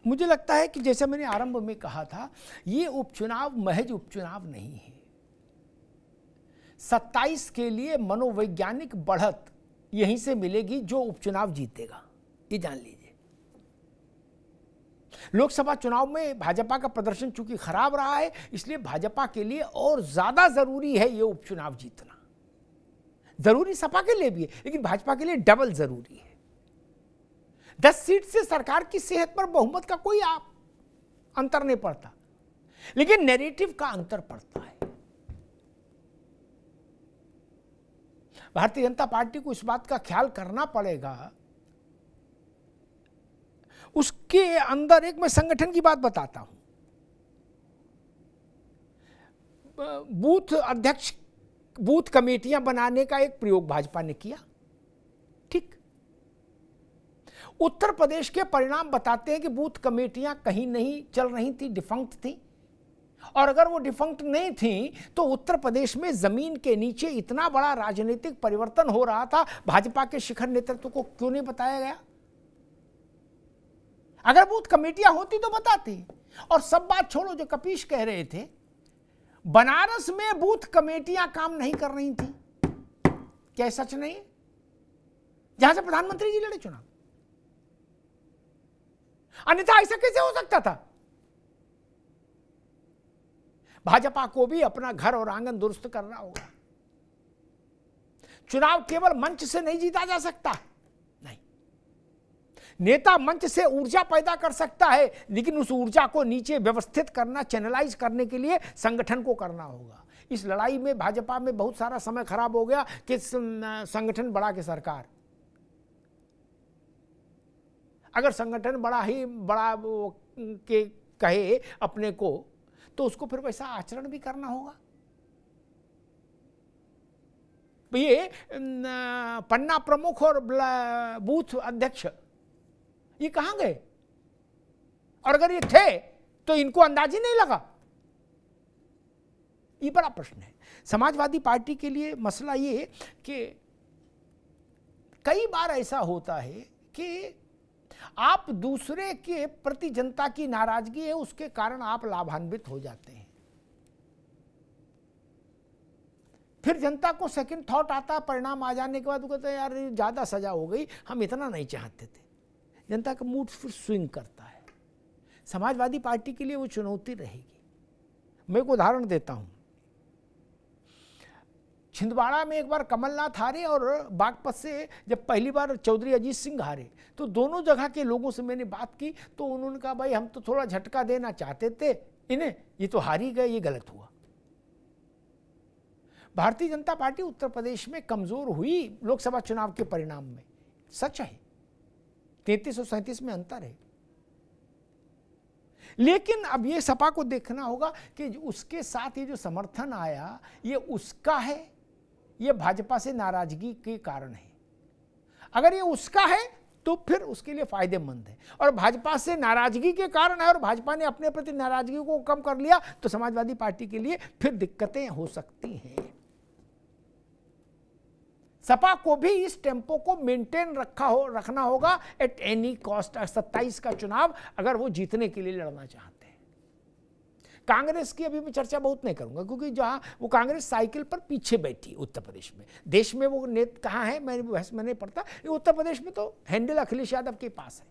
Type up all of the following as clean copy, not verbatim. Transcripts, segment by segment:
मुझे लगता है कि जैसे मैंने आरंभ में कहा था, ये उपचुनाव महज उपचुनाव नहीं है। 27 के लिए मनोवैज्ञानिक बढ़त यहीं से मिलेगी जो उपचुनाव जीतेगा, ये जान लीजिए। लोकसभा चुनाव में भाजपा का प्रदर्शन चूंकि खराब रहा है, इसलिए भाजपा के लिए और ज्यादा जरूरी है ये उपचुनाव जीतना। जरूरी सपा के लिए भी है, लेकिन भाजपा के लिए डबल जरूरी है। 10 सीट से सरकार की सेहत पर बहुमत का कोई अंतर नहीं पड़ता, लेकिन नैरेटिव का अंतर पड़ता है। भारतीय जनता पार्टी को इस बात का ख्याल करना पड़ेगा। उसके अंदर एक मैं संगठन की बात बताता हूं। बूथ अध्यक्ष, बूथ कमेटियां बनाने का एक प्रयोग भाजपा ने किया, ठीक। उत्तर प्रदेश के परिणाम बताते हैं कि बूथ कमेटियां कहीं नहीं चल रही थी, डिफंक्ट थी। और अगर वो डिफंक्ट नहीं थी तो उत्तर प्रदेश में जमीन के नीचे इतना बड़ा राजनीतिक परिवर्तन हो रहा था, भाजपा के शिखर नेतृत्व को क्यों नहीं बताया गया? अगर बूथ कमेटियां होती तो बताती। और सब बात छोड़ो, जो कपीश कह रहे थे बनारस में बूथ कमेटियां काम नहीं कर रही थी, क्या सच नहीं है? जहां से प्रधानमंत्री जी लड़े चुनाव, अन्यथा ऐसा कैसे हो सकता था? भाजपा को भी अपना घर और आंगन दुरुस्त करना होगा। चुनाव केवल मंच से नहीं जीता जा सकता, नहीं। नेता मंच से ऊर्जा पैदा कर सकता है, लेकिन उस ऊर्जा को नीचे व्यवस्थित करना, चैनलाइज करने के लिए संगठन को करना होगा। इस लड़ाई में भाजपा में बहुत सारा समय खराब हो गया कि संगठन बढ़ा के सरकार। अगर संगठन बड़ा के कहे अपने को, तो उसको फिर वैसा आचरण भी करना होगा। ये पन्ना प्रमुख और बूथ अध्यक्ष ये कहां गए? और अगर ये थे तो इनको अंदाज ही नहीं लगा। ये बड़ा प्रश्न है। समाजवादी पार्टी के लिए मसला ये कि कई बार ऐसा होता है कि आप दूसरे के प्रति जनता की नाराजगी है, उसके कारण आप लाभान्वित हो जाते हैं। फिर जनता को सेकंड थॉट आता, परिणाम आ जाने के बाद वो कहते हैं यार ज्यादा सजा हो गई, हम इतना नहीं चाहते थे। जनता का मूड फिर स्विंग करता है। समाजवादी पार्टी के लिए वो चुनौती रहेगी। मैं एक उदाहरण देता हूं। छिंदवाड़ा में एक बार कमलनाथ हारे और बागपत से जब पहली बार चौधरी अजीत सिंह हारे, तो दोनों जगह के लोगों से मैंने बात की तो उन्होंने कहा भाई हम तो थोड़ा झटका देना चाहते थे इन्हें, ये तो हार ही गए, ये गलत हुआ। भारतीय जनता पार्टी उत्तर प्रदेश में कमजोर हुई लोकसभा चुनाव के परिणाम में, सच है। 33 और 37 में अंतर है। लेकिन अब ये सपा को देखना होगा कि उसके साथ ये जो समर्थन आया, ये उसका है, ये भाजपा से नाराजगी के कारण है। अगर ये उसका है तो फिर उसके लिए फायदेमंद है, और भाजपा से नाराजगी के कारण है और भाजपा ने अपने प्रति नाराजगी को कम कर लिया तो समाजवादी पार्टी के लिए फिर दिक्कतें हो सकती हैं। सपा को भी इस टेम्पो को मेंटेन रखना होगा एट एनी कॉस्ट। 27 का चुनाव अगर वो जीतने के लिए लड़ना चाहते हैं। कांग्रेस की अभी मैं चर्चा बहुत नहीं करूंगा, क्योंकि जहां वो कांग्रेस साइकिल पर पीछे बैठी उत्तर प्रदेश में, देश में वो नेता कहाँ है मैं बहस में नहीं पड़ता, उत्तर प्रदेश में तो हैंडल अखिलेश यादव के पास है,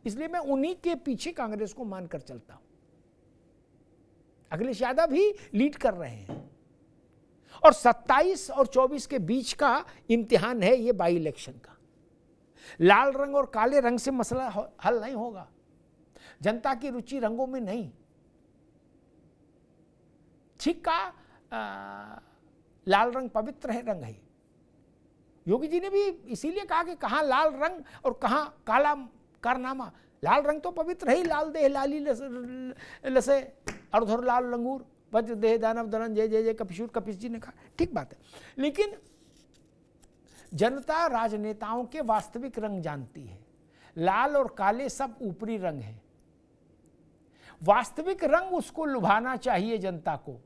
इसलिए मैं उन्हीं के पीछे कांग्रेस को मानकर चलता हूं। अखिलेश यादव ही लीड कर रहे हैं, और 27 और 24 के बीच का इम्तिहान है ये बाई इलेक्शन का। लाल रंग और काले रंग से मसला हल नहीं होगा। जनता की रुचि रंगों में नहीं। ठीक का लाल रंग पवित्र है, रंग है। योगी जी ने भी इसीलिए कहा कि कहां लाल रंग और कहां काला कारनामा। लाल रंग तो पवित्र है ही, लाल देह लाली लसे अर्धर लाल लंगूर वज्र देह दानव दलन जय जय जय कपिशूर, कपिश जी ने कहा, ठीक बात है। लेकिन जनता राजनेताओं के वास्तविक रंग जानती है। लाल और काले सब ऊपरी रंग हैं। वास्तविक रंग उसको लुभाना चाहिए जनता को,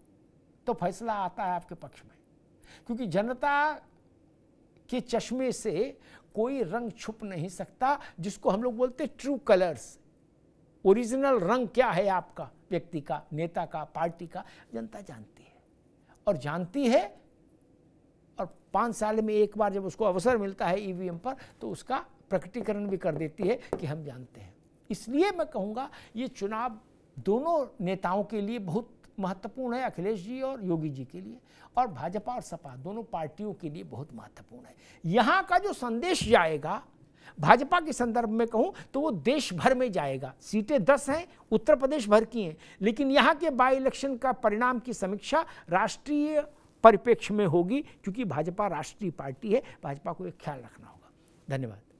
तो फैसला आता है आपके पक्ष में, क्योंकि जनता के चश्मे से कोई रंग छुप नहीं सकता, जिसको हम लोग बोलते ट्रू कलर्स। ओरिजिनल रंग क्या है आपका, व्यक्ति का, नेता का, पार्टी का, जनता जानती है और जानती है। और 5 साल में एक बार जब उसको अवसर मिलता है ईवीएम पर, तो उसका प्रकटीकरण भी कर देती है कि हम जानते हैं। इसलिए मैं कहूँगा ये चुनाव दोनों नेताओं के लिए बहुत महत्वपूर्ण है, अखिलेश जी और योगी जी के लिए, और भाजपा और सपा दोनों पार्टियों के लिए बहुत महत्वपूर्ण है। यहाँ का जो संदेश जाएगा, भाजपा के संदर्भ में कहूं तो वो देश भर में जाएगा। सीटें 10 हैं, उत्तर प्रदेश भर की हैं, लेकिन यहाँ के बाई इलेक्शन का परिणाम की समीक्षा राष्ट्रीय परिप्रेक्ष्य में होगी, क्योंकि भाजपा राष्ट्रीय पार्टी है। भाजपा को एक ख्याल रखना होगा। धन्यवाद।